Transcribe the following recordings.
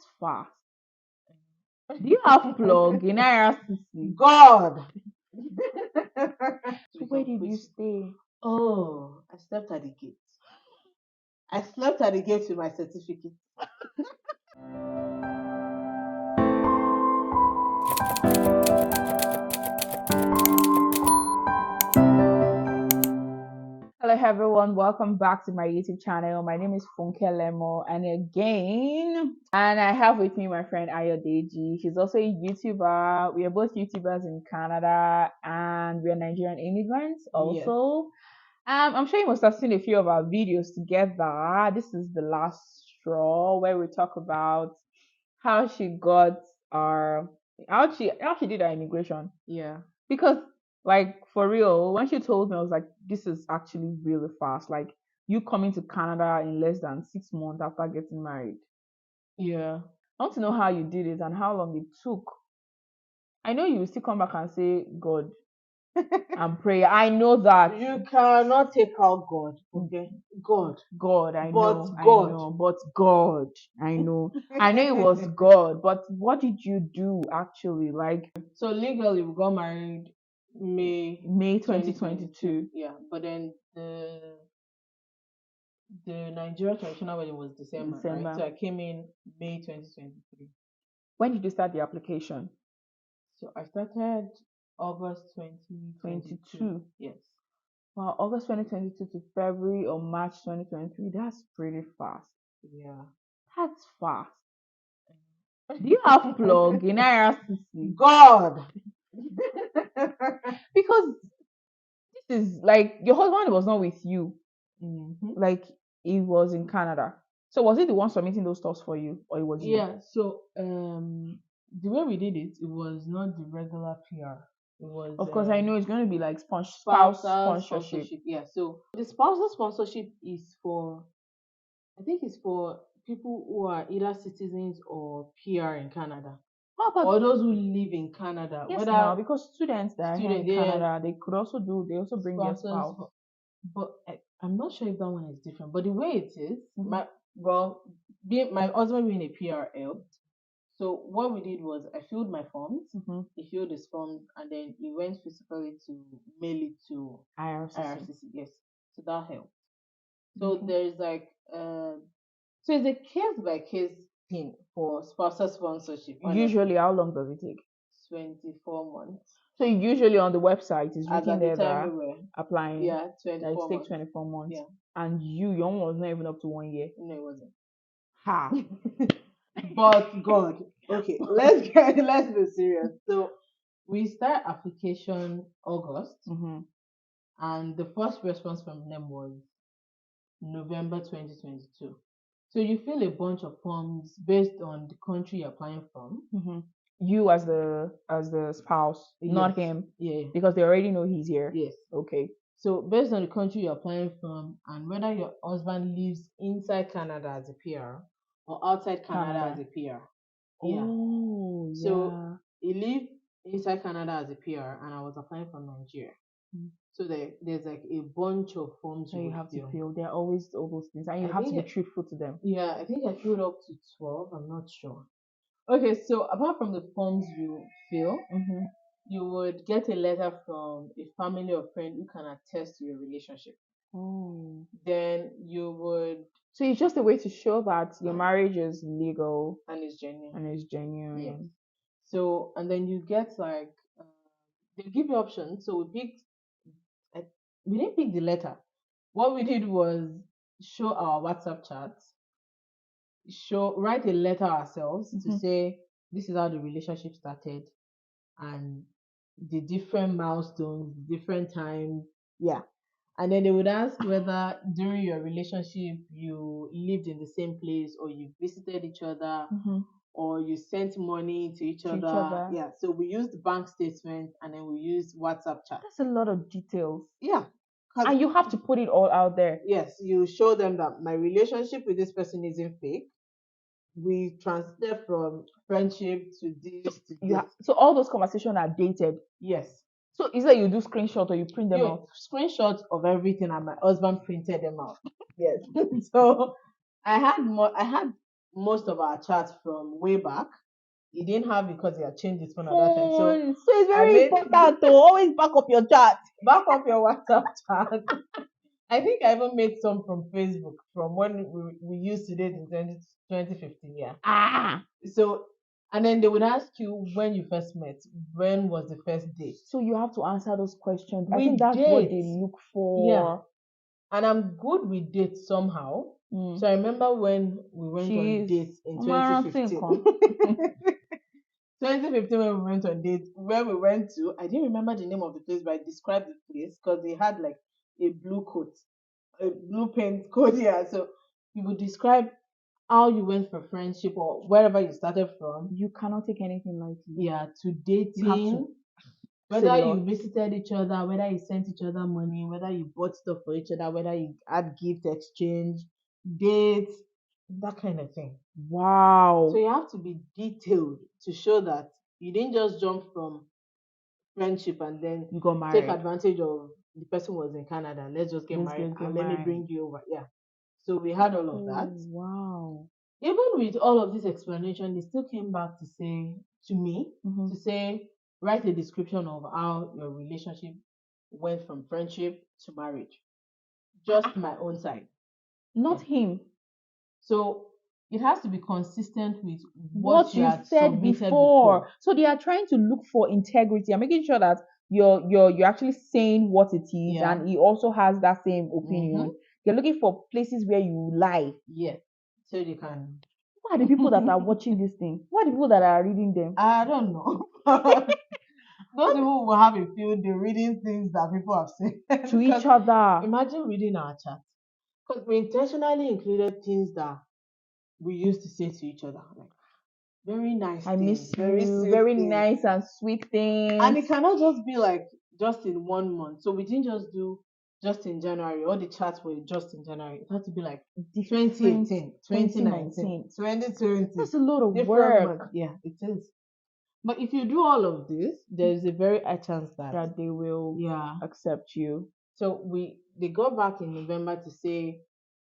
That's fast. Do you have plug in IRCC? God. So where did you stay? Oh, I slept at the gate. I slept at the gate with my certificate. Hello everyone, welcome back to my YouTube channel. My name is Funke Lemo and I have with me my friend Ayodeji. She's also a YouTuber. We are both YouTubers in Canada and we are Nigerian immigrants also. I'm sure you must have seen a few of our videos together. This is the last straw where we talk about how she got our how she did our immigration. Yeah. Because like for real, when she told me, I was like, this is actually really fast. Like you coming to Canada in less than 6 months after getting married. Yeah. I want to know how you did it and how long it took. I know you will still come back and say God and pray. I know that. You cannot take out God. Okay. God. God, I But know, God. I know, but God, I know. I know it was God, but what did you do actually? Like, So legally we got married May 2022. Yeah. But then the Nigeria traditional wedding was December, right? So I came in May 2023. When did you start the application? So I started August 2022. 22. Yes. Wow, August 2022 to February or March 2023. That's pretty fast. Yeah. That's fast. Do you have plug in IRCC? God. Because this is like your husband was not with you. Like he was in Canada. So was he the one submitting those stuff for you, or it was you? Yeah. So the way we did it, it was not the regular PR. It was Of course, I know it's going to be like spouse spousal sponsorship. Yeah. So the spousal sponsorship is for, I think it's for people who are either citizens or PR in Canada, How about or those who live in Canada. yes Whether now because students that are here in students, yeah, Canada, they could also bring their sponsors, spouse. but I'm not sure if that one is different. But the way it is, Mhm. my husband being a PR helped. So what we did was I filled my forms. He filled his forms, and then he went physically to mail it to IRCC. Yes, so that helped. So there's like so it's a case by case thing for spousal sponsorship. Honestly. Usually, how long does it take? 24 months. So usually on the website is As written at the there time that we were applying yeah that it 24 takes months. 24 months. Yeah. And your one was not even up to 1 year. No, it wasn't. Ha. But God, okay, let's be serious. So we start application August, and the first response from them was November 2022. So you fill a bunch of forms based on the country you're applying from. You as the spouse, not him. Yeah. Because they already know he's here. Yes. Okay. So based on the country you're applying from and whether your husband lives inside Canada as a PR or outside Canada as a PR. Yeah. Oh, So he lived inside Canada as a PR, and I was applying from Nigeria. So there's like a bunch of forms you have to fill. There are always all those things, and you have to be truthful to them. Yeah, I think I filled up to 12. I'm not sure. Okay, so apart from the forms you fill, you would get a letter from a family or friend who can attest to your relationship. Oh. Then you would. So it's just a way to show that your marriage is legal and is genuine. Yes. So and then you get like they give you options. So we didn't pick the letter. What we did was show our WhatsApp chats, write a letter ourselves to say this is how the relationship started and the different milestones, different times. Yeah. And then they would ask whether during your relationship you lived in the same place or you visited each other or you sent money to each other. Yeah. So we used bank statements and then we used WhatsApp chat. That's a lot of details. Yeah. And you have to put it all out there. Yes. You show them that my relationship with this person isn't fake. We transited from friendship to this to this. So all those conversations are dated. Yes. So is that you do screenshots or you print them out? Screenshots of everything, and my husband printed them out. Yes. So I had most of our chats from way back. He didn't have because he had changed his phone at that time. So Phone. So it's I very made important to always back up your chat. back up your WhatsApp chat. I think I even made some from Facebook from when we used to date in 2015. Yeah. Ah. So, and then they would ask you when you first met, when was the first date? So you have to answer those questions. I We think that's what date. they look Yeah. for. And I'm good with dates somehow. Mm. So I remember when we went She on is. dates in Mara 2015. Tinko. 2015 when we went on dates, where we went to, I didn't remember the name of the place, but I described the place because they had like a blue coat, a blue paint coat here. So you would describe how you went for friendship or wherever you started from. You cannot take anything lightly. Yeah, to You have to dating, say whether you lot. visited each other, whether you sent each other money, whether you bought stuff for each other, whether you had gift exchange, dates, that kind of thing. Wow. So you have to be detailed to show that you didn't just jump from friendship and then You got take married. advantage of the person was in Canada. Let's just get Let's married just get and let me married. bring you over. Yeah. So we had all of Oh that. wow. Even with all of this explanation, they still came back to say to me Mm-hmm. to say write a description of how your relationship went from friendship to marriage. Just my own side. Not Yeah. him. So it has to be consistent with what What you you had said submitted before. before. So they are trying to look for integrity and making sure that you're actually saying what it is, Yeah. and he also has that same opinion. Mm-hmm. They're looking for places where you lie. Yeah. So you can. Who are the people that are watching this thing? Who are the people that are reading them? I don't know. Those people will have a field day reading things that people have said. To each Because other. imagine reading our chat. Because we intentionally included things that we used to say to each other. Like very nice I miss things, very you. sweet Very things. nice and sweet And things. it cannot just be like just in 1 month. So we didn't just do just in January. All the chats were just in January. It had to be like Different 2018, 2019, 2019. 2020. That's a lot of Different work months. Yeah, it is. But if you do all of this, there's a very high chance that that they will yeah. accept you. So they got back in November to say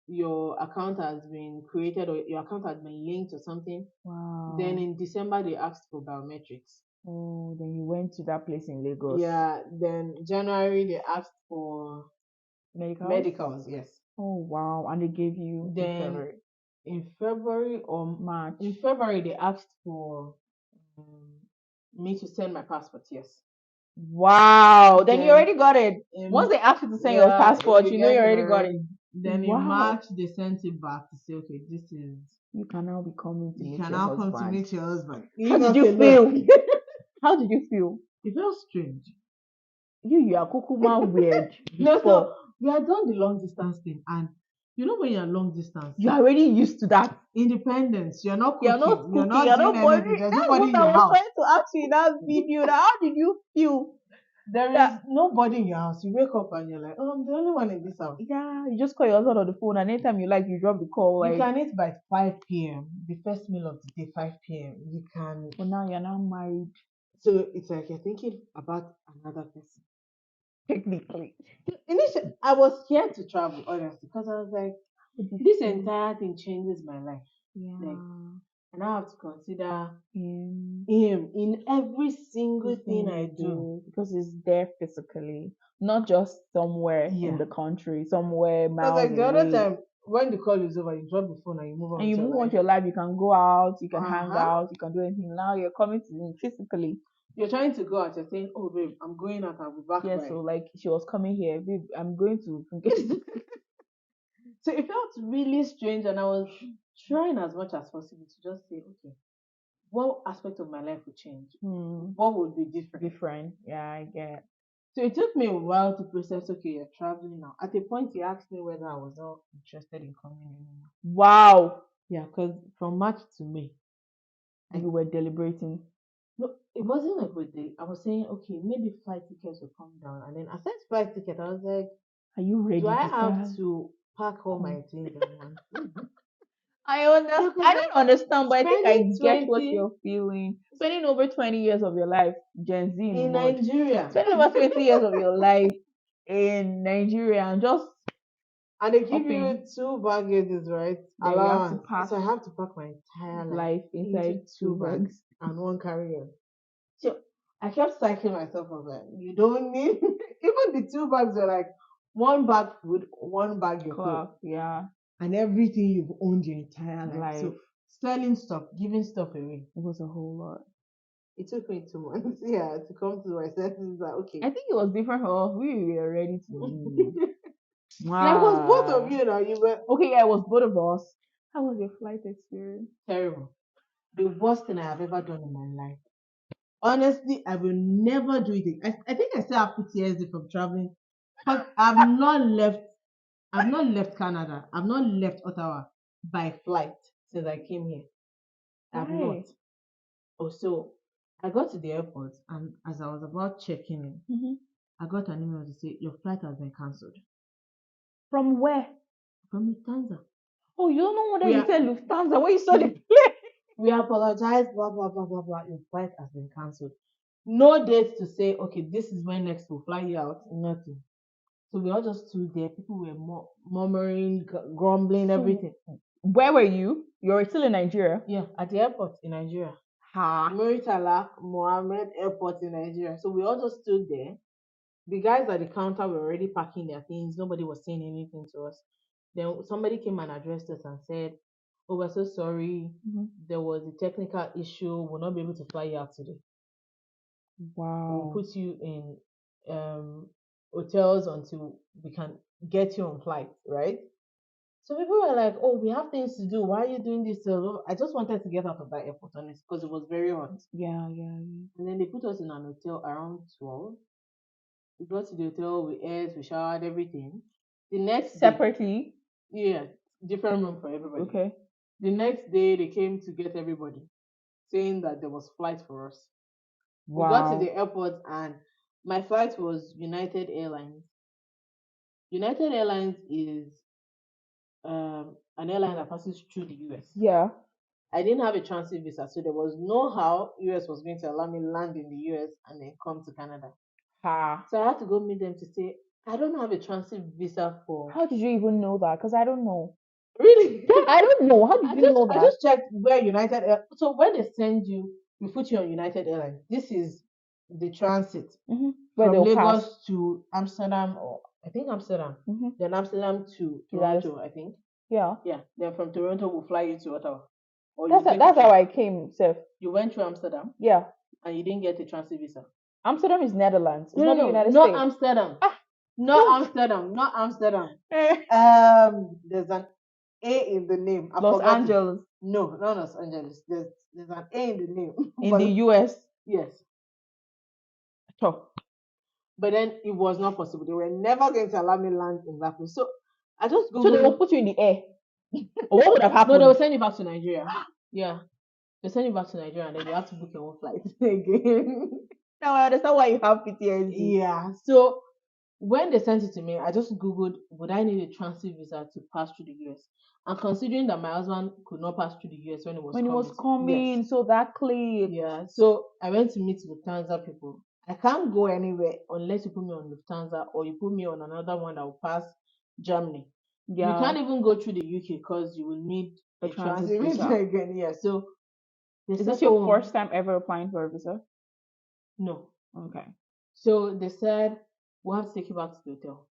your account has been created or your account has been linked or something. Wow. Then in December they asked for biometrics. Oh, then you went to that place in Lagos. Yeah. Then January they asked for medicals. Yes. Oh wow, and they gave you Then in February or March. in February they asked for um, me to send my passport. Yes. Wow, then you Then already got it. in Once they ask you to send your passport, you know you already got it. Then in Wow. March they sent it back to say, okay, this is You can now be coming to you meet can your now come to husband. meet your husband. How did you feel? How did you feel? It felt strange. You are kukuma weird. No, so we had done the long distance thing, and you know when you're long distance, you're already used to that. Independence. You're not cooking. You're not cooking. You're not You're doing not bothering. anything. There's That's nobody what in I your was house. trying to ask you in that video. That how did you feel? There is nobody in your house. You wake up and you're like, oh, I'm the only one in this house. Yeah, you just call your husband on the phone, and anytime you like, you drop the call. You Like, can eat by 5 p.m. The first meal of the day, 5 p.m. You can. but now you're now married, So it's like you're thinking about another person. technically. Initially, I was scared to travel, honestly, because I was like, this feel? entire thing changes my life. Yeah. Like, and I have to consider Him. him in every single thing I do. Because it's there physically, not just somewhere in the country, somewhere Because miles like the other away. time when the call is over, you drop the phone and you move on. And you with move your on life. to your life. You can go out, you can hang Uh-huh. out, you can do anything. Now you're coming to him physically. You're trying to go out. You're saying, "Oh, babe, I'm going out. I'll be back Yeah, by." so like she was coming here, babe. I'm going to. So it felt really strange, and I was trying as much as possible to just say, okay, what aspect of my life would change? What would be different? Different, yeah, I get. So it took me a while to process. Okay, you're traveling now. At a point, he asked me whether I was not interested in coming anymore. Wow. Yeah, because from March to May, You were deliberating. no, it wasn't like with the. I was saying, okay, maybe flight tickets will come down, and then I said flight ticket. I was like, Are you ready do I to have start? to pack all my things at once? I understand. I don't understand, but I think I Spending get what 20 you're feeling. Spending over 20 years of your life, Gen Z in mode. Nigeria. Spending over 20 years of your life in Nigeria and just And they give Hopping. you two baggages, right? Then you have to Allowance. pack So I have to pack my entire life life into inside two 2 bags bags. and one carry-on. So I kept psyching myself. I was like, you don't need even the two bags were like one bag food, one bag your clothes, Clock, yeah. and everything you've owned your entire life. Life. So selling stuff, giving stuff away. It was a whole lot. It took me 2 months, yeah, to come to my senses that okay. I think it was different for us. We were ready to leave. Yeah, it was both of Wow. you now. You were Okay, yeah, it was both of us. How was your flight experience? terrible. The worst thing I have ever done in my life. Honestly, I will never do it again. I think I still have PTSD from traveling. Because I've not left Canada. I've not left Ottawa by flight since I came here. I've not. Why? Oh, so I got to the airport and as I was about checking in, Mm-hmm. I got an email to say your flight has been cancelled From where? from Lufthansa. Oh, you don't know what We you are said Lufthansa when you saw the plane. we apologize, blah blah blah blah blah. Your flight has been cancelled. No date to say, okay, this is when next we'll fly you out. Nothing. So we all just stood there. People were murmuring, grumbling, So, everything. where were you? You were still in Nigeria. Yeah, at the airport in Nigeria. Ha. Muritala Mohammed Airport in Nigeria. So we all just stood there. The guys at the counter were already packing their things. Nobody was saying anything to us. Then somebody came and addressed us and said, oh, we're so sorry. Mm-hmm. There was a technical issue. We'll not be able to fly you out today. We'll Wow. put you in hotels until we can get you on flight, right? So people were like, "Oh, we have things to do. Why are you doing this?" So I just wanted to get out of that airport, honestly, because it was very hot. Yeah. And then they put us in an hotel around 12. We got to the hotel, we ate, we showered, everything. The next day, Separately. yeah, different room for everybody. Okay. The next day, they came to get everybody, saying that there was flight for us. We got to Wow. the airport, and my flight was United Airlines. United Airlines is an airline that passes through the US. Yeah. I didn't have a transit visa, so there was no how US was going to allow me land in the US and then come to Canada. Ha. So I had to go meet them to say, I don't have a transit visa for. How did you even know that? Because I don't know. Really? Yeah, I don't know. How did you know I that? just checked where United Air. So when they send you, we put you on United Airlines. This is the transit Mm-hmm. Where from they'll Lagos pass. to Amsterdam, or I think Amsterdam, Mm-hmm. then Amsterdam to That is, Toronto, I think. yeah. Yeah. Then from Toronto, we'll fly you to Ottawa. Or you That's take that's a how train. I came, Seth. You went to Amsterdam Yeah. and you didn't get a transit visa. Amsterdam is Netherlands. It's No, not the no, no, United not States. Amsterdam. Ah, Not no. Amsterdam. Not Amsterdam. Eh. There's an A in the name. I Los forgot it. Angeles No, not Los Angeles. There's an A in the name. in the US. Yes. So, But then it was not possible. They were never going to allow me land in that place. So I just so they will Googled. put you in the air. What would have No, they happened? will send you back to Nigeria. Yeah. They send you back to Nigeria and then you have to book your own flight again. Now I understand why you have PTSD. Yeah. So when they sent it to me, I just Googled, would I need a transit visa to pass through the US? And considering that my husband could not pass through the US when he was When it was coming, coming, so that clip. yeah. So I went to meet Lufthansa people. I can't go anywhere unless you put me on Lufthansa or you put me on another one that will pass Germany. You Yeah. can't even go through the UK because you will need A a transit transit visa visa. again. Yeah. So they Is said, this your first time ever applying for a visa? no. Okay. So they said, we'll have to take you back to the hotel.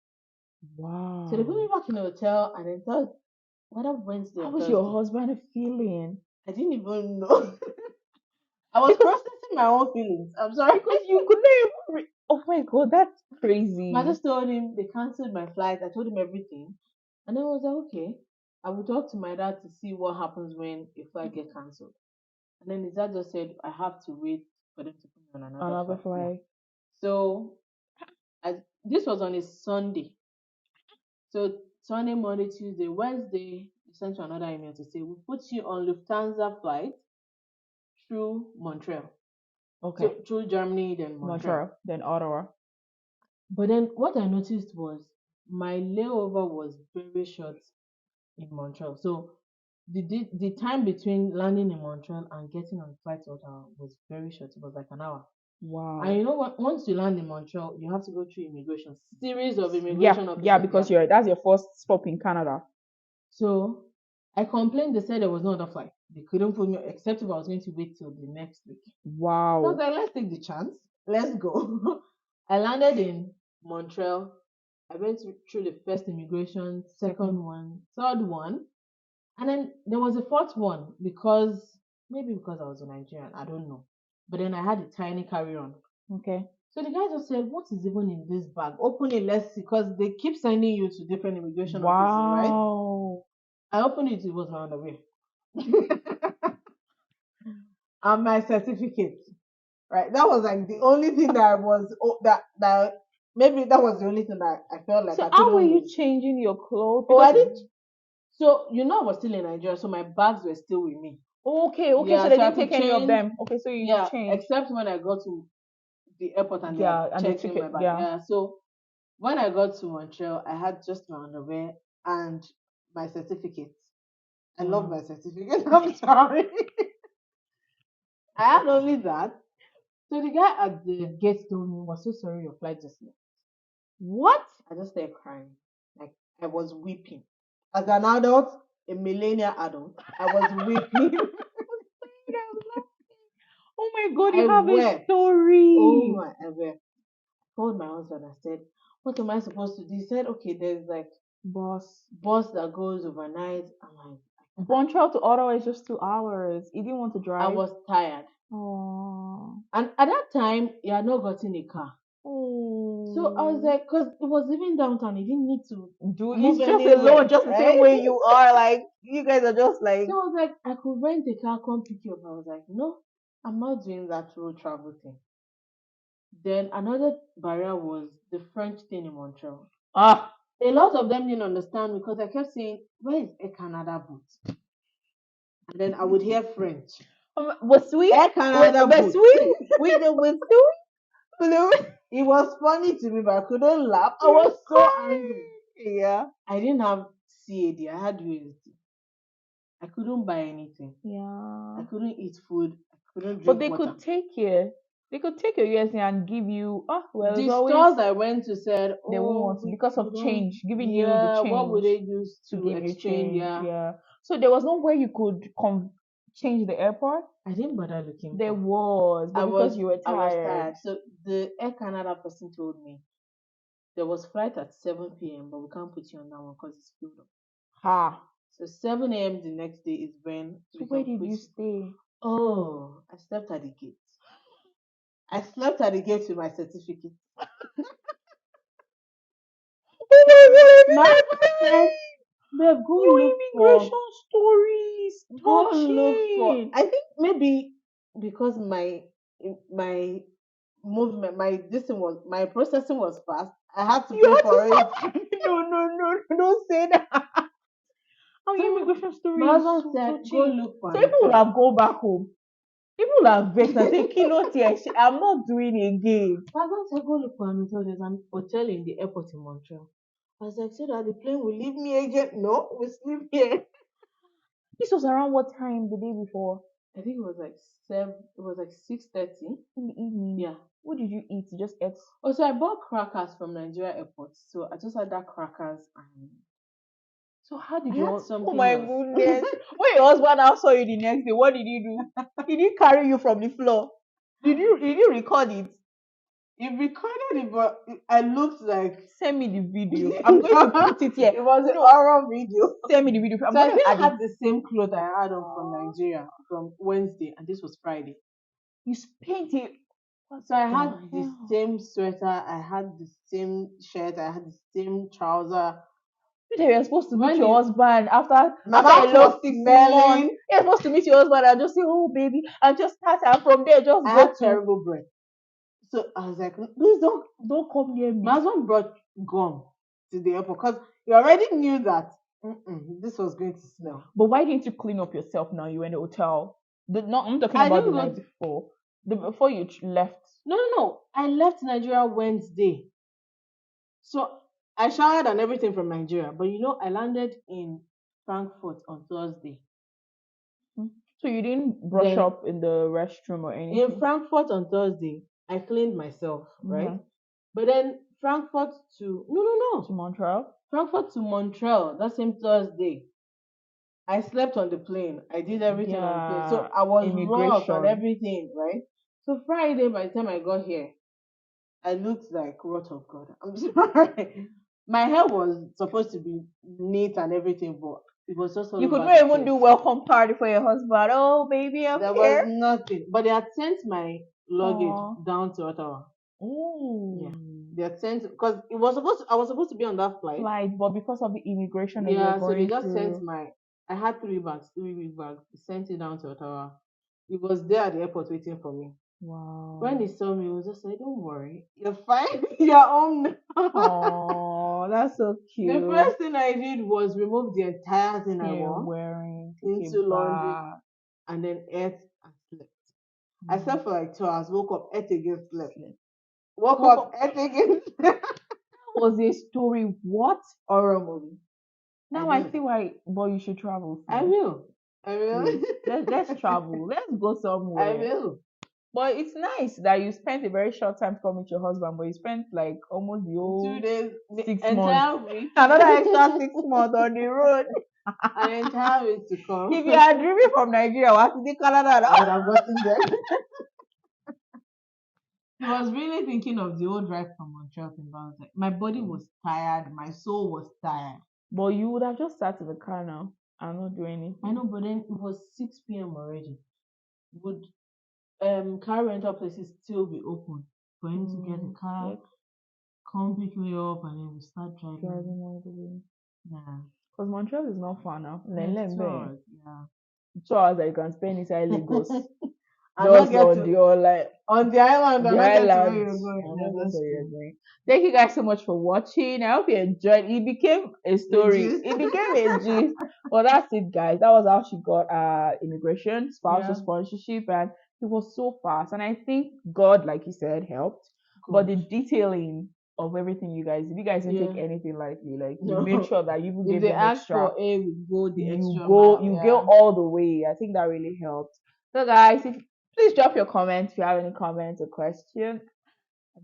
Wow. So they put me back in the hotel and then thought, what up Wednesday How or was Thursday? your husband feeling? I didn't even know. I was processing my own feelings. I'm sorry. Because you couldn't even oh my god, that's crazy. I just told him they cancelled my flight. I told him everything. And then I was like, okay, I will talk to my dad to see what happens when a flight get cancelled. And then his dad just said, I have to wait for them to put me on another Another flight. Yeah. flight. So this was on a Sunday. So Sunday, Monday, Tuesday, Wednesday, they sent you another email to say, we put you on Lufthansa flight through Montreal. Okay. So through Germany, then Montreal. Then Ottawa. But then what I noticed was my layover was very short in Montreal. So the time between landing in Montreal and getting on the flight to Ottawa was very short. It was like an hour. Wow. And you know what? Once you land in Montreal, you have to go through immigration, series of Yeah, immigration yeah, officers. because that's your first stop in Canada. So I complained. They said there was no other flight. They couldn't put me except if I was going to wait till the next week. So I Wow. was like, let's take the chance. Let's go. I landed in Montreal. I went through the first immigration, second one, third one, and then there was a fourth one maybe because I was a Nigerian, I don't know. But then I had a tiny carry-on. Okay. So the guy just said, "What is even in this bag? Open it, let's see," because they keep sending you to different immigration offices, right? Wow. I opened it, it was my underwear. And my certificate. Right. That was like the only thing that I was that maybe that was the only thing that I felt like So I how were couldn't you lose. changing your clothes? Oh, I Because didn't. So I was still in Nigeria, so my bags were still with me. okay, so Yeah, they so I didn't could take any of change. them. Okay, so you Yeah, changed. except when I got to the airport and they had Yeah, and they checked took in my it. bag. Yeah. Yeah. So when I got to Montreal, I had just my underwear and my certificate. I love Wow. my certificate. I'm sorry. I had only that. So the guy at the gate told me, "Was so sorry your flight just left." What? I just started crying. Like I was weeping. As an adult, a millennial adult, I was weeping. Oh my God, I you have a wept. Oh story. my ever. I called my husband. I said, "What am I supposed to do?" He said, "Okay, there's like bus that goes overnight." I'm like, Montreal to Ottawa is just 2 hours. You didn't want to I drive? was tired. Oh. And at that time, he had not gotten a car. So I was like, because it was even downtown, he didn't need to Dude, move he's just anywhere, alone, just the same right? way you are. Like you guys are just like. So I was like, I could rent a car, come pick you up. I was like, no, I'm not doing that road travel thing. Then another barrier was the French thing in Montreal. Ah. A lot of them didn't understand because I kept saying, "Where is Air Canada boot?" And then I would hear French. Was we? Air Canada Was boot. we? Was we? It was funny to me, but I couldn't laugh. I You're was so angry. crying. Yeah. I didn't have CAD. I had USD. I couldn't buy anything. I Yeah. couldn't eat food. I couldn't But drink they water. could take you. They could take your USD and give you. Oh well, it's The always stores I went to said, they won't "Oh, want to because we of don't. change, giving you the Yeah, what would change they use to to give you exchange? change. Yeah, Yeah. So there was no way you could change the airport. I didn't bother looking There for. was, but because you were I was tired. tired. So the Air Canada person told me there was flight at 7 p.m., but we can't put you on that one because it's filled up. Ha. So 7 a.m. the next day is when So we where can did put you you. stay? Oh, I slept at the gate. I slept at the gate with my certificate. Oh my My God, friend, babe, your immigration stories go look for. touching. I think maybe because my movement, my processing was fast. I had to You pay had to for it. stop. No, don't say that. Oh, your So immigration story my is husband so said, "Go touching. look for So an people would hotel." have go back home. People would have vexed and say, Kilo I'm not doing it again. My husband said, "Go look for an hotel. There's an hotel in the airport in Montreal." I was like, "So that the plane will leave me again?" No, we sleep here. This was around what time the day before? I think it was like 7. It was like 6:30 In the evening. Yeah. What did you eat? You just ate. Also, I bought crackers from Nigeria airport, so I just had that crackers and So how did I you had all? Oh something my else. goodness. When your husband now saw you the next day, what did he do? Did he carry you from the floor? Did you record it? He recorded it, but I looked like Send me the video. I'm going to put it here. it was an No, horror video. send me the video. I'm So I going to think I add had it. the same clothes I had on from Nigeria from Wednesday, and this was Friday. You spent it. What So I the had the hell? same sweater, I had the same shirt, I had the same trouser. You were supposed to meet When your you, husband my after a mouth long was 6 months. smelling, You're supposed to meet your husband and just say, "Oh baby," and just start and from there just I go had to terrible breath. So I was like, please don't come near me. My husband brought gum to the airport because he already knew that this was going to smell. But why didn't you clean up yourself now? You were in the hotel. I'm talking I about the didn't night go. before. Before you left. No. I left Nigeria Wednesday. So I showered and everything from Nigeria. But I landed in Frankfurt on Thursday. So you didn't brush Then up in the restroom or in anything? Frankfurt on Thursday, I cleaned myself, right? Yeah. But then Frankfurt to no, To Montreal. Frankfurt to Montreal that same Thursday. I slept on the plane. I did everything on the plane. So Yeah. I was rocked and Immigration. everything, right? So Friday, by the time I got here, I looked like wrath of God. I'm sorry. My hair was supposed to be neat and everything, but it was just all You could over not the even place. do welcome party for your husband. Oh, baby, I'm There was here. nothing. But they had sent my luggage Oh. down to Ottawa. Oh. Yeah. They had sent because it was supposed to, I was supposed to be on that flight. Flight, but because of the immigration that you're Yeah, so they going just sent through. my I had 3 bags, 3 big bags. They sent it down to Ottawa. He was there at the airport waiting for me. When Wow. he saw me, he was just like, "Don't worry, you're fine. You're home now." Oh, that's so The cute. first thing I did was remove the entire thing I You're wore wearing, take into it laundry back. and then ate and slept. I Mm, slept for like 2 hours, woke up, ate again, slept. sleep. Woke up, ate again. Was a story. What? Horror movie. I Now I did. see why, but you should travel I soon. will. I will. Please, let's travel. Let's go I somewhere. will. But it's nice that you spent a very short time to come with your husband, but you spent like almost the 2 whole days, the 6 months, entire week. another extra 6 months on the road. An entire week to come. If you are dreaming from Nigeria, what is the Canada I now? would have gotten there. He was really thinking of the whole drive from Montreal to Vancouver. Like, my body was tired, my soul was tired. But you would have just sat in the car now and not do anything. I know, but then it was 6 p.m. already. Would car rental places still be open for him to get a car, Like come pick me up, and then we start driving? driving all the way. Yeah, Because Montreal is not far now. it's 2 hours. Yeah. 2 hours that you can spend inside Lagos. I not Just get on to the online on the island. I the not get to where island. you're going. I Yeah, know that's that's what you're true. doing. Thank you guys so much for watching. I hope you enjoyed. It became a The story. gist. It became a gist. Well, that's it, guys. That was how she got immigration, spousal Yeah. sponsorship, and it was so fast. And I think God, like you said, helped. But the Good. detailing of everything you guys did, you guys didn't take Yeah. anything lightly. Like you made No. sure that you even If gave they them ask extra. for A, we go the You extra go, mile. you go Yeah. all the way. I think that really helped. So, guys, if please drop your comments if you have any comments or questions.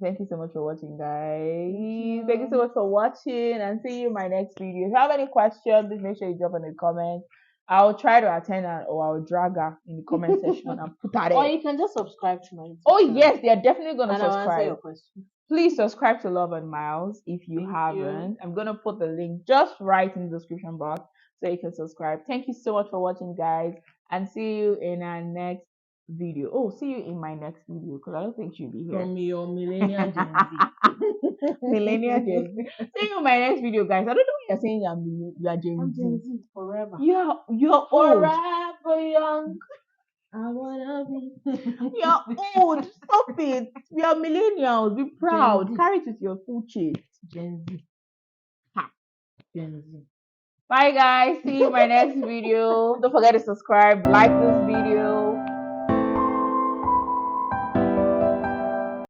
Thank you so much for watching, guys. Thank you so much for watching and see you in my next video. If you have any questions, please make sure you drop in the comments. I'll try to attend her or I'll drag her in the comment section and put her Or there. you can just subscribe to my YouTube Oh, channel. yes, they are definitely going to And I'll answer your subscribe. question. Please subscribe to Love and Miles if you Thank haven't. you. I'm going to put the link just right in the description box so you can subscribe. Thank you so much for watching, guys, and see you in our next video. Oh, see you in my next video because I don't think she'll be here. From your millennial Gen Z. Millennial Gen Z. See you in my next video, guys. I don't know why you're saying you're Gen I'm Z. Gen Z forever. You're old. Forever young. I wanna be. You're old. Stop it. We are millennials. Be proud. Gen Z. Carry it with your full chest. Gen Z. Ha. Gen Z. Bye, guys. See you in my next video. Don't forget to subscribe, like this video.